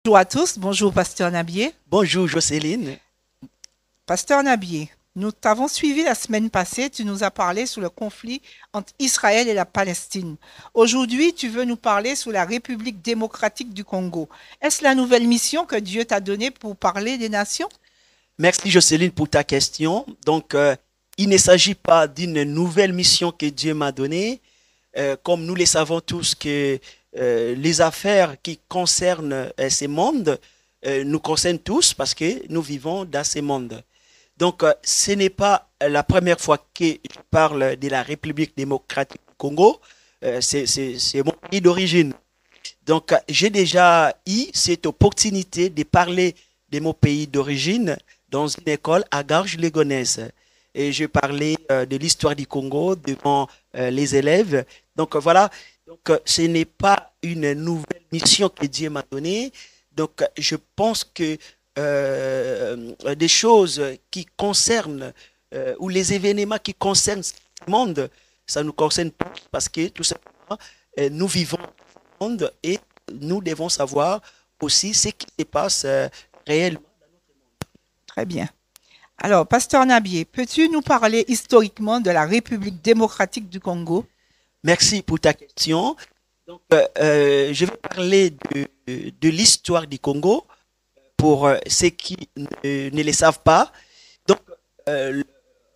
Bonjour à tous, bonjour Pasteur Nabier. Bonjour Jocelyne. Pasteur Nabier, nous t'avons suivi la semaine passée, tu nous as parlé sur le conflit entre Israël et la Palestine. Aujourd'hui, tu veux nous parler sur la République démocratique du Congo. Est-ce la nouvelle mission que Dieu t'a donnée pour parler des nations? Merci Jocelyne pour ta question. Il ne s'agit pas d'une nouvelle mission que Dieu m'a donnée. Comme nous le savons tous que les affaires qui concernent ces mondes nous concernent tous parce que nous vivons dans ces mondes. Ce n'est pas la première fois que je parle de la République démocratique du Congo. C'est mon pays d'origine. J'ai déjà eu cette opportunité de parler de mon pays d'origine dans une école à Garges-les-Gonesse. Et je parlais de l'histoire du Congo devant les élèves. Ce n'est pas une nouvelle mission que Dieu m'a donnée. Je pense que des choses qui concernent ou les événements qui concernent ce monde, ça nous concerne tous parce que tout simplement, nous vivons dans le monde et nous devons savoir aussi ce qui se passe réellement. Très bien. Alors, Pasteur Nabier, peux-tu nous parler historiquement de la République démocratique du Congo? Merci pour ta question. Je vais parler de l'histoire du Congo pour ceux qui ne le savent pas. Donc, euh,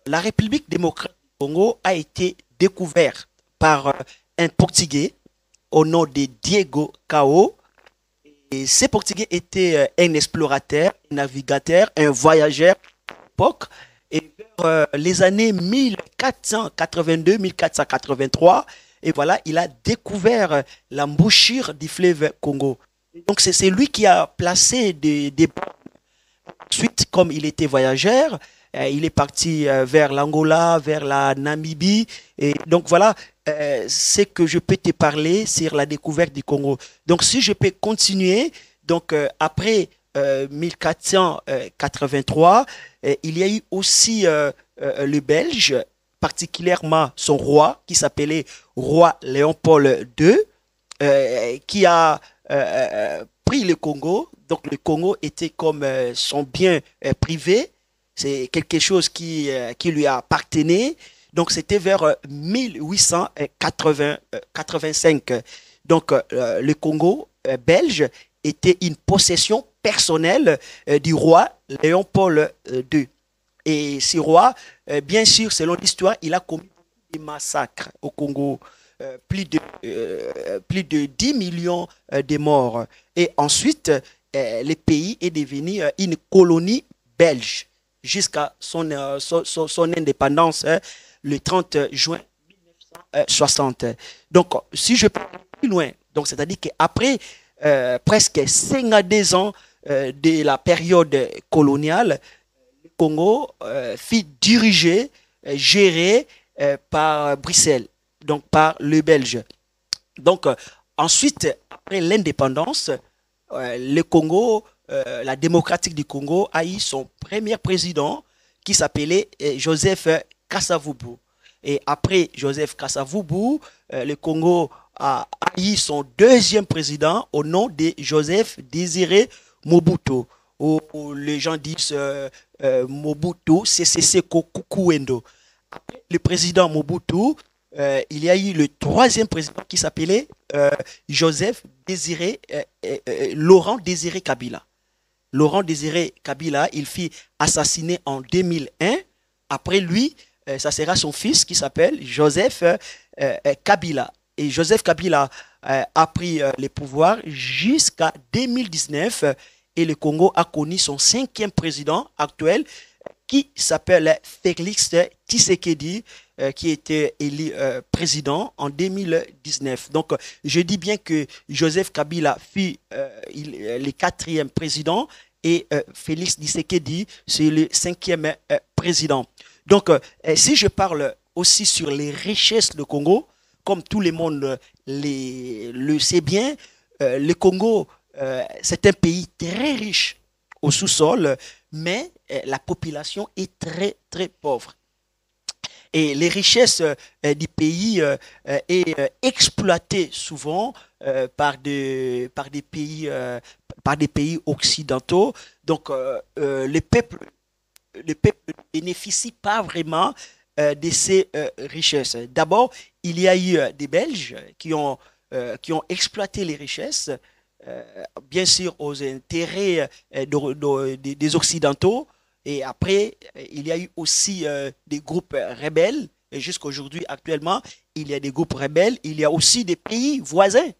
la République démocratique du Congo a été découverte par un Portugais au nom de Diego Cao. Et ce Portugais était un explorateur, un navigateur, un voyageur à l'époque. Et vers les années 1482-1483, et voilà, il a découvert l'embouchure du fleuve Congo. Donc c'est lui qui a placé des bornes. Ensuite, comme il était voyageur, il est parti vers l'Angola, vers la Namibie. Et donc voilà, c'est que je peux te parler sur la découverte du Congo. Donc si je peux continuer, après 1483, il y a eu aussi le Belge, particulièrement son roi, qui s'appelait roi Léopold II, qui a pris le Congo. Donc le Congo était comme son bien privé. C'est quelque chose qui lui appartenait. Donc c'était vers 1885. Le Congo belge était une possession personnelle du roi Léopold II. Et ce roi, bien sûr, selon l'histoire, il a commis des massacres au Congo, plus de 10 millions de morts. Et ensuite, le pays est devenu une colonie belge jusqu'à son indépendance le 30 juin 1960. Donc, si je parle plus loin, donc c'est-à-dire qu'après presque 52 ans de la période coloniale, le Congo fut dirigé, géré par Bruxelles, donc par le Belge. Donc, ensuite, après l'indépendance, le Congo, la démocratique du Congo a eu son premier président qui s'appelait Joseph Kasavubu. Et après Joseph Kasavubu, le Congo a eu son deuxième président au nom de Joseph Désiré Mobutu. Où les gens disent Mobutu, c'est Seko Kukuendo. Après le président Mobutu, il y a eu le troisième président qui s'appelait Joseph Désiré, Laurent Désiré Kabila. Laurent Désiré Kabila, il fut assassiné en 2001. Après lui, ça sera son fils qui s'appelle Joseph Kabila. Et Joseph Kabila a pris les pouvoirs jusqu'à 2019 et le Congo a connu son cinquième président actuel qui s'appelle Félix Tshisekedi, qui était élu président en 2019. Donc, je dis bien que Joseph Kabila fut le quatrième président et Félix Tshisekedi, c'est le cinquième président. Si je parle aussi sur les richesses du Congo, comme tout le monde le sait bien, le Congo, c'est un pays très riche au sous-sol, mais la population est très, très pauvre. Et les richesses du pays est exploitées souvent par des pays par des pays occidentaux. Donc, les peuples ne bénéficient pas vraiment de ces richesses. D'abord, il y a eu des Belges qui ont exploité les richesses, bien sûr aux intérêts des Occidentaux. Et après, il y a eu aussi des groupes rebelles. Et jusqu'à aujourd'hui, actuellement, il y a des groupes rebelles. Il y a aussi des pays voisins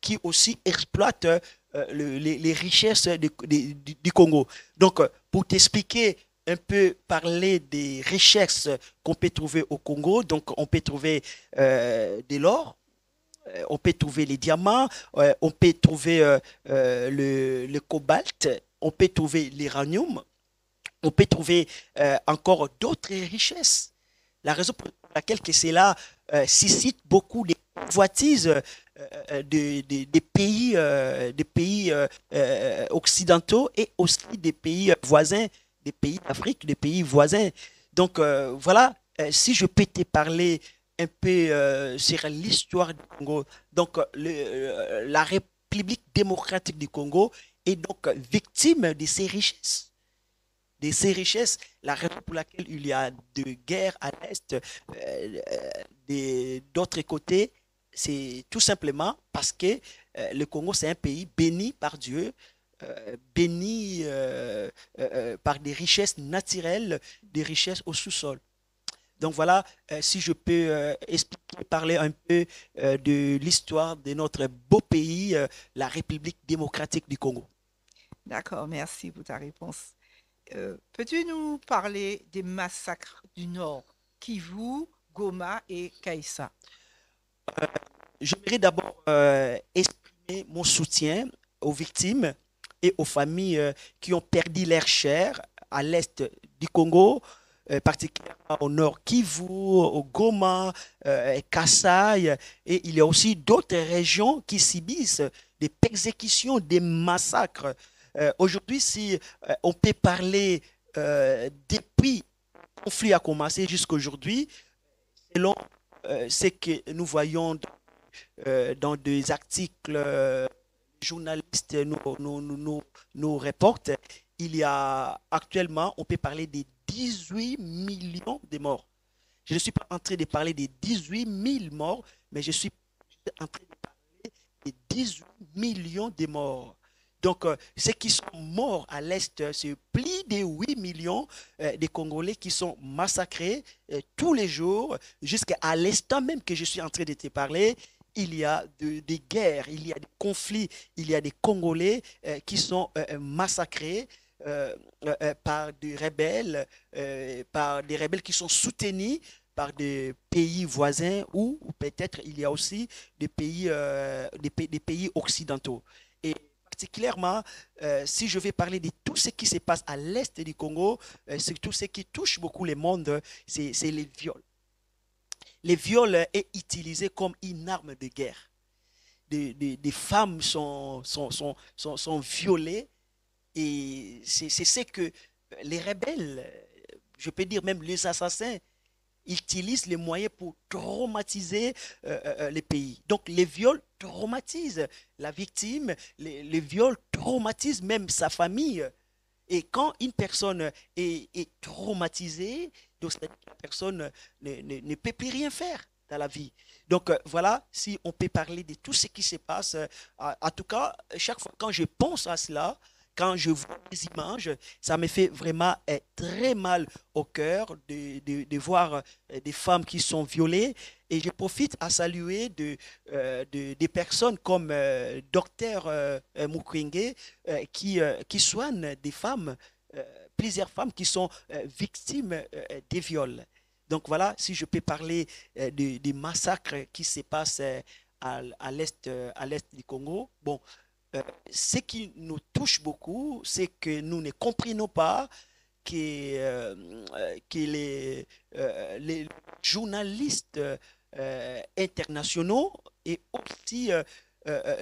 qui aussi exploitent les richesses du Congo. Donc, pour t'expliquer un peu, parler des richesses qu'on peut trouver au Congo, donc on peut trouver de l'or, on peut trouver les diamants, on peut trouver le cobalt, on peut trouver l'uranium, on peut trouver encore d'autres richesses. La raison pour laquelle que cela suscite beaucoup de convoitises des pays occidentaux et aussi des pays voisins, des pays d'Afrique, des pays voisins. Donc voilà, si je peux te parler un peu sur l'histoire du Congo. Donc la République démocratique du Congo est donc victime de ces richesses, la raison pour laquelle il y a de guerres à l'Est, d'autres côtés, c'est tout simplement parce que le Congo, c'est un pays béni par Dieu, béni par des richesses naturelles, des richesses au sous-sol. Donc voilà, si je peux expliquer, parler un peu de l'histoire de notre beau pays, la République démocratique du Congo. D'accord, merci pour ta réponse. Peux-tu nous parler des massacres du Nord, Kivu, Goma et Kaïssa? J'aimerais d'abord exprimer mon soutien aux victimes et aux familles qui ont perdu leur chair à l'est du Congo, particulièrement au nord Kivu, au Goma, Kasaï, et il y a aussi d'autres régions qui subissent des persécutions, des massacres. Aujourd'hui, si on peut parler depuis le conflit a commencé jusqu'à aujourd'hui, selon ce que nous voyons dans des articles journalistes nous reportent, il y a actuellement, on peut parler des 18 millions de morts. Je ne suis pas en train de parler des 18 000 morts, mais je suis en train de parler des 18 millions de morts. Donc, ceux qui sont morts à l'Est, c'est plus de 8 millions de Congolais qui sont massacrés tous les jours, jusqu'à l'instant même que je suis en train de te parler. Il y a des guerres, il y a des conflits, il y a des Congolais qui sont massacrés par des rebelles qui sont soutenus par des pays voisins ou peut-être il y a aussi des pays occidentaux. Et particulièrement, si je vais parler de tout ce qui se passe à l'est du Congo, c'est tout ce qui touche beaucoup le monde, c'est les viols. Les viols est utilisé comme une arme de guerre. Des femmes sont violées et c'est ce que les rebelles, je peux dire même les assassins, utilisent les moyens pour traumatiser les pays. Donc les viols traumatisent la victime, les viols traumatisent même sa famille. Et quand une personne est traumatisée, donc la personne ne peut plus rien faire dans la vie. Donc voilà, si on peut parler de tout ce qui se passe, en tout cas, chaque fois quand je pense à cela, quand je vois les images, ça me fait vraiment très mal au cœur de voir des femmes qui sont violées. Et je profite à saluer des personnes comme Docteur Mukwege qui soignent des femmes, plusieurs femmes qui sont victimes des viols. Donc voilà, si je peux parler des massacres qui se passent à l'est du Congo. Bon, ce qui nous touche beaucoup, c'est que nous ne comprenons pas que les journalistes internationaux et aussi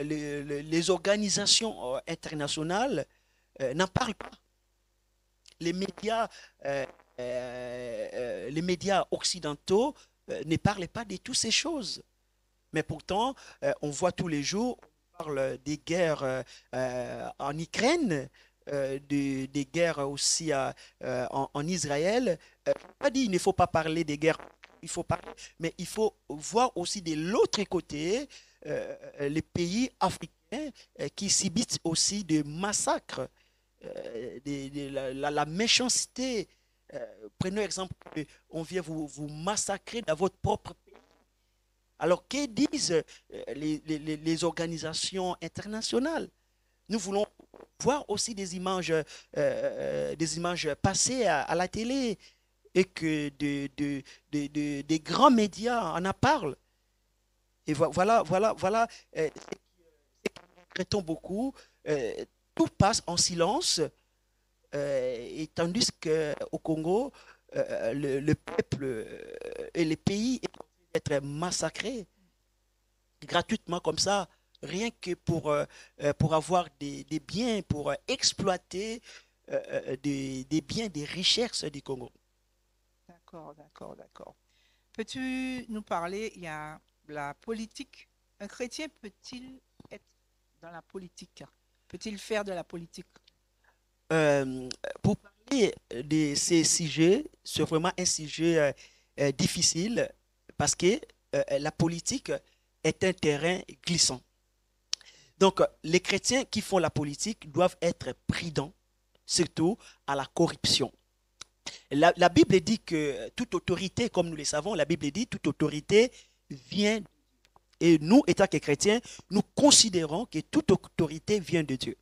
les organisations internationales n'en parlent pas. Les médias, les médias occidentaux ne parlent pas de toutes ces choses. Mais pourtant, on voit tous les jours parle des guerres en Ukraine, des guerres aussi en Israël. Pas dit il ne faut pas parler des guerres, il faut parler, mais il faut voir aussi de l'autre côté les pays africains qui subissent aussi des massacres, la méchanceté. Prenons exemple, on vient vous massacrer dans votre propre pays. Alors, que disent les organisations internationales? Nous voulons voir aussi des images passées à la télé et que des grands médias en parlent. Et voilà, nous regrettons beaucoup. Tout passe en silence, et tandis qu'au Congo, le peuple et les pays être massacrés gratuitement comme ça, rien que pour avoir des biens, pour exploiter des biens, des richesses du Congo. D'accord, d'accord, d'accord. Peux-tu nous parler, il y a la politique. Un chrétien peut-il être dans la politique? Peut-il faire de la politique? Euh, pour parler de ces sujets, c'est vraiment un sujet difficile parce que la politique est un terrain glissant. Donc, les chrétiens qui font la politique doivent être prudents, surtout à la corruption. La Bible dit que toute autorité, comme nous le savons, la Bible dit toute autorité vient. Et nous, étant que chrétiens, nous considérons que toute autorité vient de Dieu.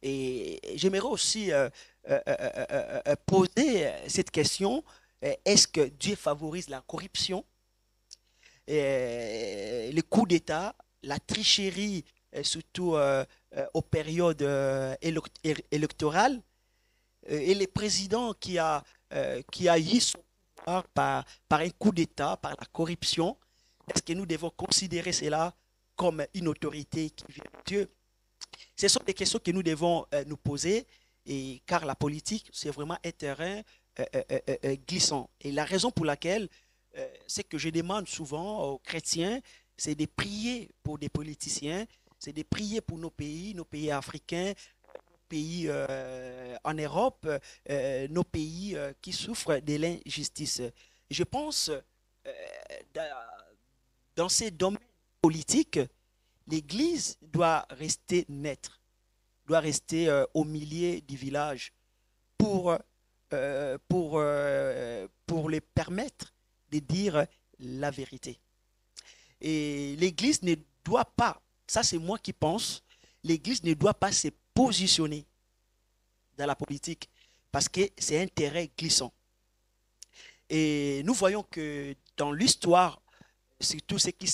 Et j'aimerais aussi poser cette question, est-ce que Dieu favorise la corruption, les coups d'État, la tricherie, surtout aux périodes électorales, et les présidents qui a eu son pouvoir par un coup d'État, par la corruption? Est-ce que nous devons considérer cela comme une autorité qui vient de Dieu? Ce sont des questions que nous devons nous poser, car la politique, c'est vraiment un terrain glissant. Et la raison pour laquelle, c'est que je demande souvent aux chrétiens, c'est de prier pour des politiciens, c'est de prier pour nos pays africains, pays en Europe, nos pays qui souffrent de l'injustice. Je pense, dans ces domaines politiques, l'Église doit rester neutre, doit rester au milieu du village pour, pour les permettre de dire la vérité. Et l'Église ne doit pas, ça c'est moi qui pense, l'Église ne doit pas se positionner dans la politique parce que c'est un terrain glissant. Et nous voyons que dans l'histoire, surtout ce qui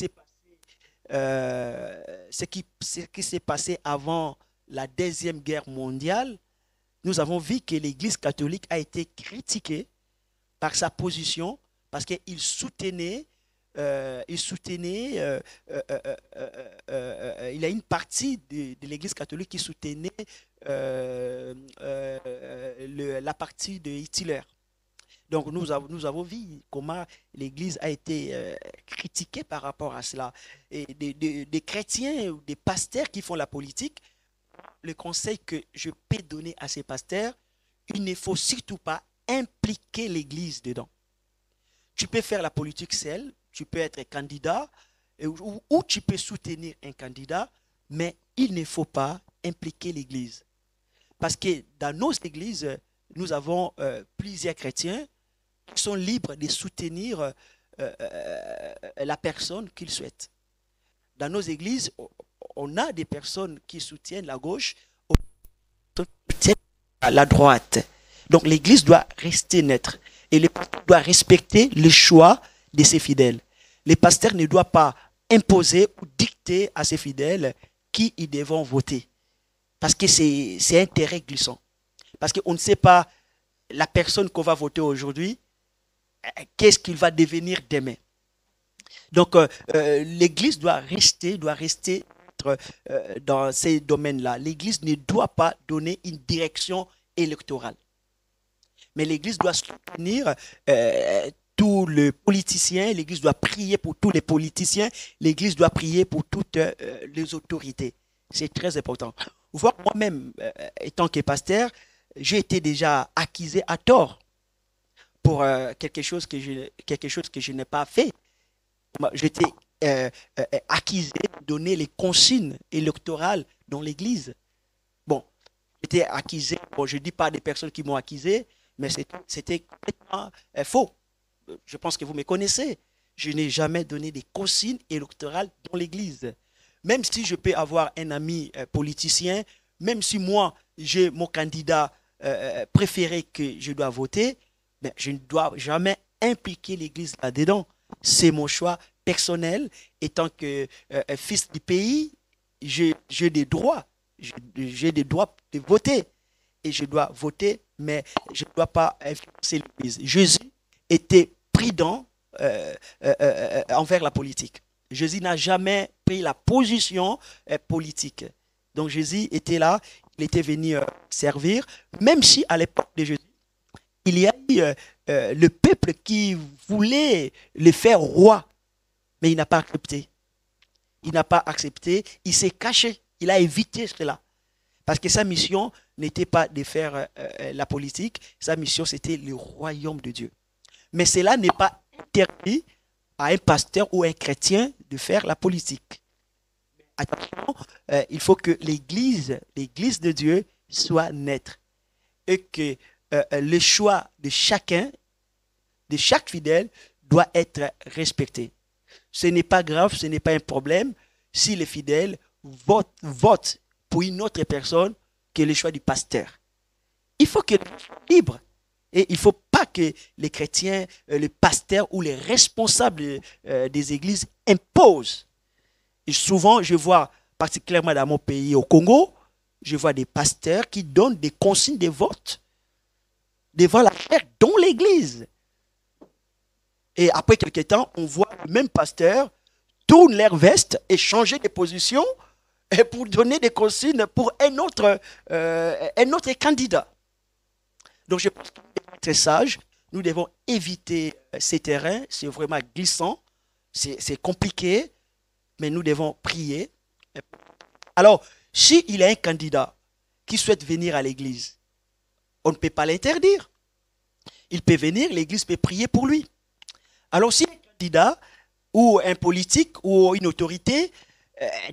s'est passé avant la Deuxième Guerre mondiale, nous avons vu que l'Église catholique a été critiquée par sa position parce qu'il soutenait, il y a une partie de l'Église catholique qui soutenait la partie de Hitler. Donc nous avons vu comment l'Église a été critiquée par rapport à cela. Et des chrétiens ou des pasteurs qui font la politique, le conseil que je peux donner à ces pasteurs, il ne faut surtout pas impliquer l'Église dedans. Tu peux faire la politique seule, tu peux être candidat, ou tu peux soutenir un candidat, mais il ne faut pas impliquer l'Église. Parce que dans nos églises, nous avons plusieurs chrétiens qui sont libres de soutenir la personne qu'ils souhaitent. Dans nos églises, on a des personnes qui soutiennent la gauche, qui soutiennent la droite. Donc l'église doit rester neutre. Et le pasteur doit respecter le choix de ses fidèles. Les pasteurs ne doivent pas imposer ou dicter à ses fidèles qui ils devront voter. Parce que c'est un terrain glissant. Parce qu'on ne sait pas la personne qu'on va voter aujourd'hui, qu'est-ce qu'il va devenir demain. Donc, l'Église doit rester dans ces domaines-là. L'Église ne doit pas donner une direction électorale. Mais l'Église doit soutenir tous les politiciens, l'Église doit prier pour tous les politiciens, l'Église doit prier pour toutes les autorités. C'est très important. Voir moi-même, étant que pasteur, j'ai été déjà accusé à tort pour quelque chose que je n'ai pas fait. J'étais accusé de donner les consignes électorales dans l'Église. Bon, j'étais accusé, bon, je ne dis pas des personnes qui m'ont accusé, mais c'était complètement faux. Je pense que vous me connaissez. Je n'ai jamais donné des consignes électorales dans l'Église. Même si je peux avoir un ami politicien, même si moi, j'ai mon candidat préféré que je dois voter, mais je ne dois jamais impliquer l'Église là-dedans. C'est mon choix personnel. Étant que fils du pays, j'ai des droits. J'ai des droits de voter. Et je dois voter, mais je ne dois pas influencer l'Église. Jésus était prudent envers la politique. Jésus n'a jamais pris la position politique. Donc Jésus était là, il était venu servir, même si à l'époque de Jésus, il y a eu le peuple qui voulait le faire roi, mais il n'a pas accepté. Il n'a pas accepté, il s'est caché, il a évité cela. Parce que sa mission n'était pas de faire la politique, sa mission c'était le royaume de Dieu. Mais cela n'est pas interdit à un pasteur ou un chrétien de faire la politique. Attention, il faut que l'Église de Dieu soit nette et que le choix de chacun, de chaque fidèle, doit être respecté. Ce n'est pas grave, ce n'est pas un problème si les fidèles votent pour une autre personne que le choix du pasteur. Il faut que les gens soient libres. Et il ne faut pas que les chrétiens, les pasteurs ou les responsables des églises imposent. Et souvent, je vois, particulièrement dans mon pays, au Congo, je vois des pasteurs qui donnent des consignes de vote devant la chair dans l'église. Et après quelques temps, on voit le même pasteur tourne leur veste et changer de position pour donner des consignes pour un autre candidat. Donc je pense qu'il faut être sage. Nous devons éviter ces terrains. C'est vraiment glissant. C'est compliqué. Mais nous devons prier. Alors, s'il y a un candidat qui souhaite venir à l'église, on ne peut pas l'interdire. Il peut venir, l'église peut prier pour lui. Alors, si un candidat ou un politique ou une autorité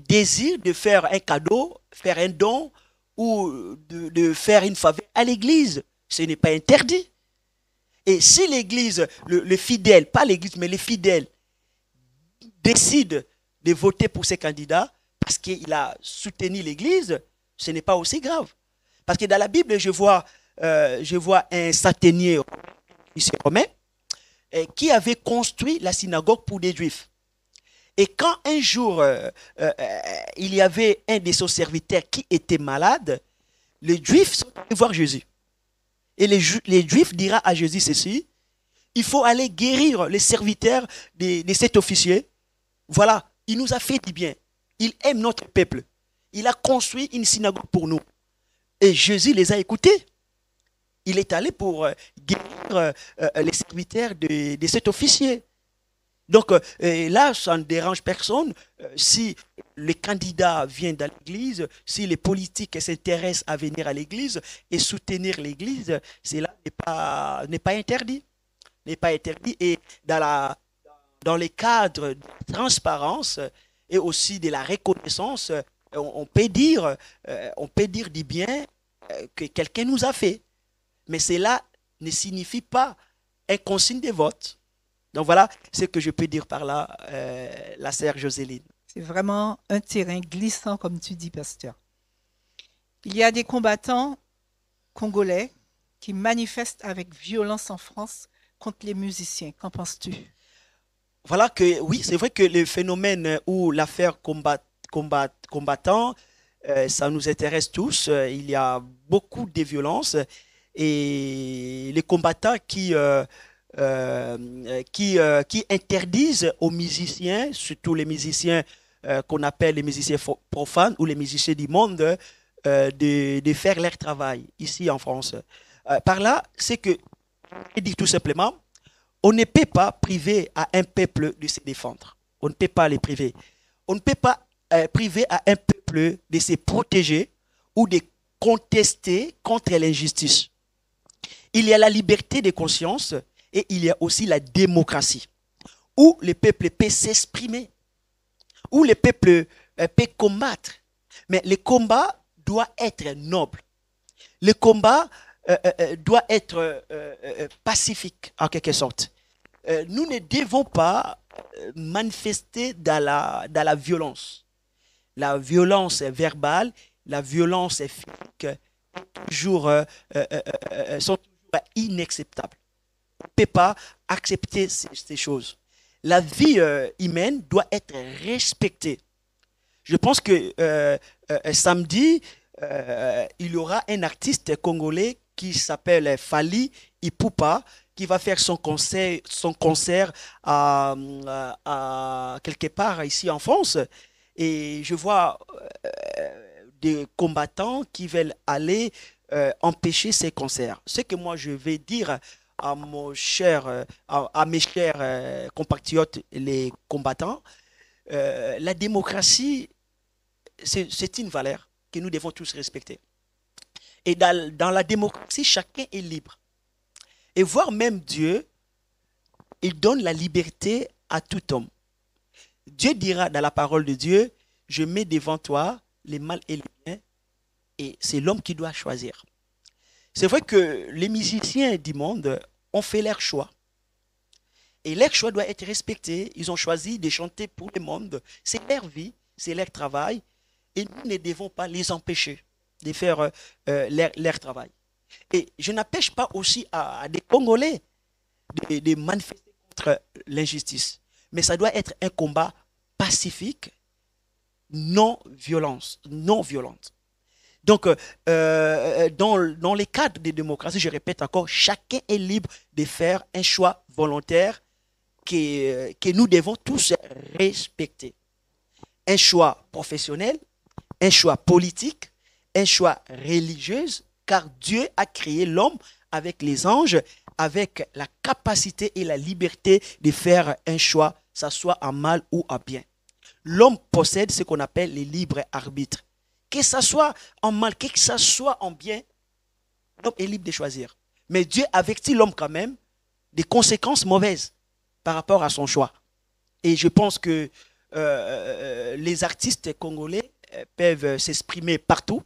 désire de faire un cadeau, faire un don ou de faire une faveur à l'église, ce n'est pas interdit. Et si l'église, le fidèle, pas l'église, mais les fidèles, décident de voter pour ces candidats parce qu'il a soutenu l'église, ce n'est pas aussi grave. Parce que dans la Bible, je vois un centenier romain qui avait construit la synagogue pour des Juifs. Et quand un jour, il y avait un de ses serviteurs qui était malade, les Juifs sont allés voir Jésus. Et les Juifs diront à Jésus ceci: il faut aller guérir les serviteurs de cet officier. Voilà, il nous a fait du bien. Il aime notre peuple. Il a construit une synagogue pour nous. Et Jésus les a écoutés. Il est allé pour guérir les serviteurs de cet officier. Donc là, ça ne dérange personne. Si les candidats viennent dans l'église, si les politiques s'intéressent à venir à l'église et soutenir l'église, cela n'est pas interdit. N'est pas interdit. Et dans les cadres de transparence et aussi de la reconnaissance, on peut dire du bien que quelqu'un nous a fait. Mais cela ne signifie pas un consigne de vote. Donc voilà ce que je peux dire par là, la sœur Joséline. C'est vraiment un terrain glissant, comme tu dis, pasteur. Il y a des combattants congolais qui manifestent avec violence en France contre les musiciens. Qu'en penses-tu? Voilà que, oui, c'est vrai que le phénomène ou l'affaire combattant, ça nous intéresse tous. Il y a beaucoup de violences et les combattants qui interdisent aux musiciens, surtout les musiciens qu'on appelle les musiciens profanes ou les musiciens du monde, de faire leur travail ici en France. Par là, c'est que, je dis tout simplement, On ne peut pas priver à un peuple de se défendre. On ne peut pas les priver. On ne peut pas priver à un peuple de se protéger ou de contester contre l'injustice. Il y a la liberté de conscience et il y a aussi la démocratie, où le peuple peut s'exprimer, où le peuple peut combattre. Mais le combat doit être noble. Le combat doit être pacifique, en quelque sorte. Nous ne devons pas manifester dans la violence. La violence verbale, la violence physique sont toujours inacceptables. On ne peut pas accepter ces choses. La vie humaine doit être respectée. Je pense que samedi, il y aura un artiste congolais qui s'appelle Fally Ipupa qui va faire son concert à quelque part ici en France. Et je vois des combattants qui veulent aller empêcher ces concerts. Ce que moi je vais dire à mes chers compatriotes, les combattants, la démocratie, c'est une valeur que nous devons tous respecter. Et dans la démocratie, chacun est libre. Et voire même Dieu, il donne la liberté à tout homme. Dieu dira dans la parole de Dieu, je mets devant toi les mal et les bien, et c'est l'homme qui doit choisir. C'est vrai que les musiciens du monde ont fait leur choix. Et leur choix doit être respecté. Ils ont choisi de chanter pour le monde. C'est leur vie, c'est leur travail. Et nous ne devons pas les empêcher de faire leur travail. Et je n'empêche pas aussi à des Congolais de manifester contre l'injustice. Mais ça doit être un combat pacifique, non violente. Donc, dans les cadres de démocratie, je répète encore, chacun est libre de faire un choix volontaire que nous devons tous respecter. Un choix professionnel, un choix politique, un choix religieux, car Dieu a créé l'homme avec les anges, avec la capacité et la liberté de faire un choix, ça soit en mal ou en bien. L'homme possède ce qu'on appelle le libre arbitre. Que ça soit en mal, que ça soit en bien, l'homme est libre de choisir. Mais Dieu avertit l'homme quand même des conséquences mauvaises par rapport à son choix. Et je pense que les artistes congolais peuvent s'exprimer partout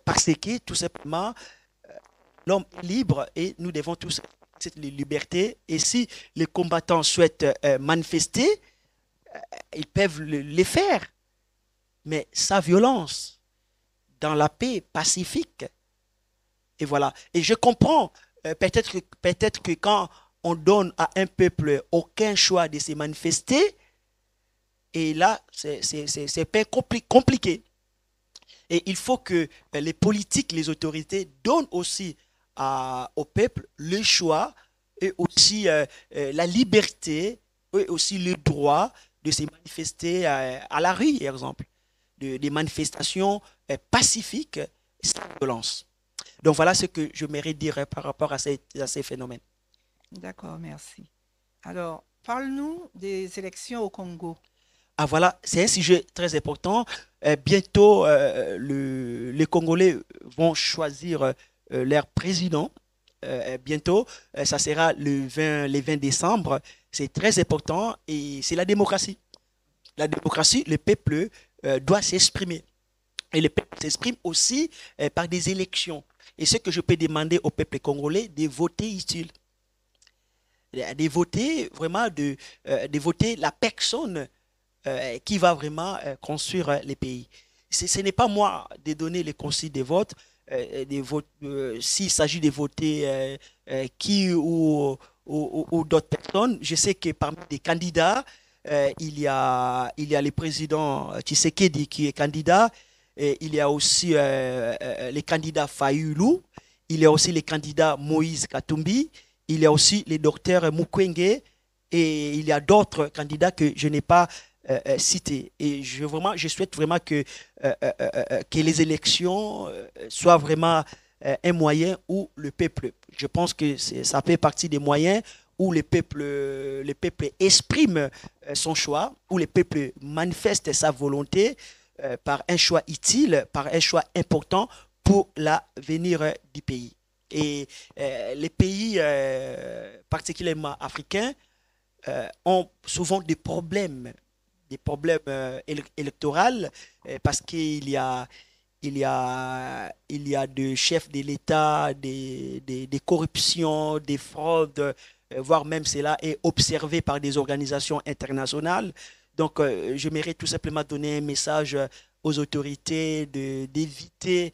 parce que tout simplement l'homme est libre et nous devons tous cette liberté. Et si les combattants souhaitent manifester, ils peuvent le faire, mais sans violence, dans la paix pacifique. Et voilà. Et je comprends peut-être que quand on donne à un peuple aucun choix de se manifester, et là, c'est pas compliqué. Et il faut que les politiques, les autorités donnent aussi au peuple le choix et aussi la liberté et aussi le droit de se manifester à la rue, par exemple. Des manifestations pacifiques sans violence. Donc voilà ce que je m'aimerais dire par rapport à ces phénomènes. D'accord, merci. Alors, parle-nous des élections au Congo. Ah voilà, c'est un sujet très important. Bientôt, les Congolais vont choisir leur président. Bientôt, ça sera le 20 décembre. C'est très important et c'est la démocratie. La démocratie, le peuple doit s'exprimer. Et le peuple s'exprime aussi par des élections. Et ce que je peux demander au peuple congolais, de voter utile. De voter vraiment, de voter la personne qui va vraiment construire les pays. Ce n'est pas moi de donner les consignes de vote. S'il s'agit de voter qui ou d'autres personnes, je sais que parmi les candidats, il y a le président Tshisekedi qui est candidat, et il y a aussi les candidats Fayulu, il y a aussi les candidats Moïse Katumbi, il y a aussi les docteurs Mukwege, et il y a d'autres candidats que je n'ai pas cités. Et je souhaite vraiment que les élections soient vraiment un moyen où le peuple, je pense que ça fait partie des moyens où le peuple exprime son choix, où le peuple manifeste sa volonté par un choix utile, par un choix important pour l'avenir du pays. Et les pays, particulièrement africains, ont souvent des problèmes électoraux, parce il y a des chefs de l'État, des corruptions, des fraudes, voire même cela est observé par des organisations internationales. Donc, j'aimerais tout simplement donner un message aux autorités d'éviter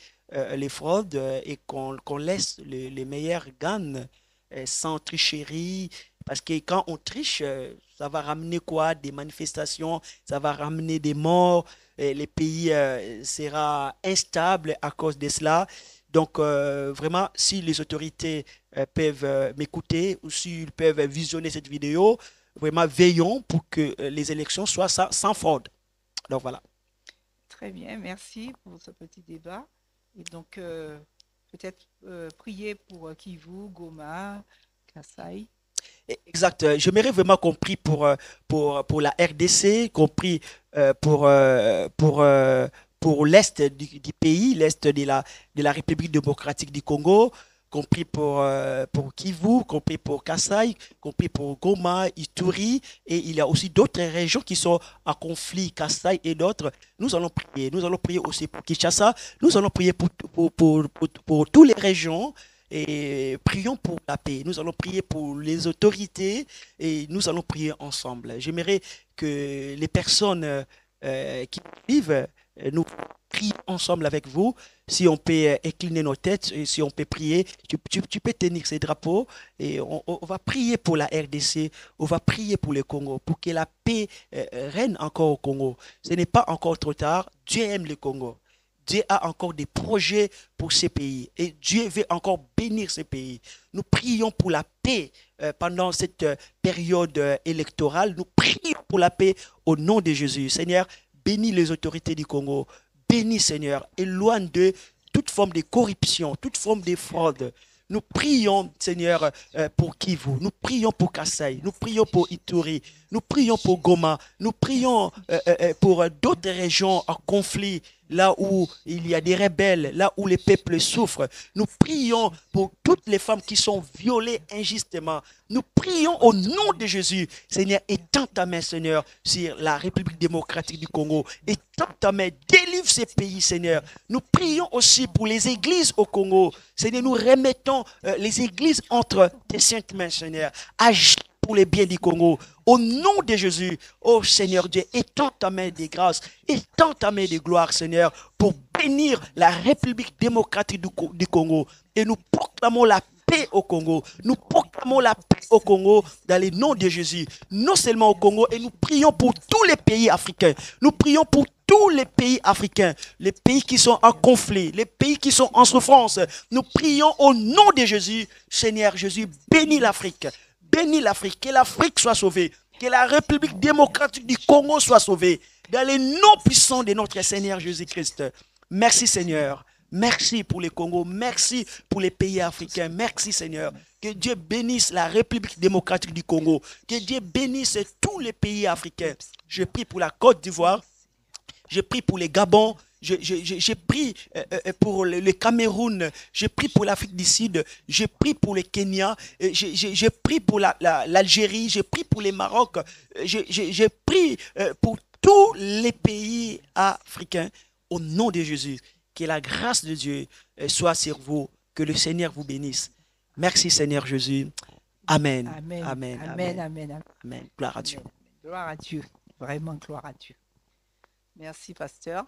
les fraudes, et qu'on laisse les meilleurs gagnent sans tricherie. Parce que quand on triche, ça va ramener quoi? Des manifestations, ça va ramener des morts, et les pays sera instable à cause de cela. Donc, vraiment, si les autorités peuvent m'écouter, ou s'ils peuvent visionner cette vidéo, vraiment veillons pour que les élections soient sans fraude. Donc voilà. Très bien, merci pour ce petit débat. Et donc, peut-être prier pour Kivu, Goma, Kasaï. Exact. J'aimerais vraiment qu'on prie pour la RDC, qu'on prie pour l'Est du pays, l'Est de la République démocratique du Congo, qu'on prie pour Kivu, qu'on prie pour Kasaï, qu'on prie pour Goma, Ituri, et il y a aussi d'autres régions qui sont en conflit, Kasaï et d'autres. Nous allons prier aussi pour Kinshasa, nous allons prier pour toutes les régions, et prions pour la paix. Nous allons prier pour les autorités, et nous allons prier ensemble. J'aimerais que les personnes qui vivent, nous prions ensemble avec vous. Si on peut incliner nos têtes, et si on peut prier, tu peux tenir ces drapeaux, et on va prier pour la RDC, on va prier pour le Congo, pour que la paix règne encore au Congo. Ce n'est pas encore trop tard. Dieu aime le Congo. Dieu a encore des projets pour ces pays, et Dieu veut encore bénir ces pays. Nous prions pour la paix pendant cette période électorale. Nous prions pour la paix au nom de Jésus. Seigneur, bénis les autorités du Congo. Bénis, Seigneur, éloigne de toute forme de corruption, toute forme de fraude. Nous prions, Seigneur, pour Kivu, nous prions pour Kasaï, nous prions pour Ituri, nous prions pour Goma, nous prions pour d'autres régions en conflit, là où il y a des rebelles, là où les peuples souffrent. Nous prions pour toutes les femmes qui sont violées injustement. Nous prions au nom de Jésus. Seigneur, étends ta main, Seigneur, sur la République démocratique du Congo. Étends ta main, délivre ces pays, Seigneur. Nous prions aussi pour les églises au Congo. Seigneur, nous remettons les églises entre tes saintes mains, Seigneur. Agis pour les biens du Congo. Au nom de Jésus, oh Seigneur Dieu, étends ta main de grâce, étends ta main de gloire, Seigneur, pour bénir la République démocratique du Congo. Et nous proclamons la paix au Congo. Nous proclamons la paix au Congo dans le nom de Jésus. Non seulement au Congo, et nous prions pour tous les pays africains. Nous prions pour tous les pays africains, les pays qui sont en conflit, les pays qui sont en souffrance. Nous prions au nom de Jésus. Seigneur Jésus, bénis l'Afrique. Bénis l'Afrique, que l'Afrique soit sauvée, que la République démocratique du Congo soit sauvée, dans les noms puissants de notre Seigneur Jésus-Christ. Merci Seigneur, merci pour le Congo, merci pour les pays africains, merci Seigneur. Que Dieu bénisse la République démocratique du Congo, que Dieu bénisse tous les pays africains. Je prie pour la Côte d'Ivoire, je prie pour les Gabon, je prie pour le Cameroun, je prie pour l'Afrique du Sud, je prie pour le Kenya, je prie pour l'Algérie, je prie pour le Maroc, je prie pour tous les pays africains au nom de Jésus. Que la grâce de Dieu soit sur vous, que le Seigneur vous bénisse. Merci Seigneur Jésus. Amen. Amen. Amen. Amen. Amen. Amen. Gloire à Dieu. Gloire à Dieu. Vraiment gloire à Dieu. Merci, pasteur.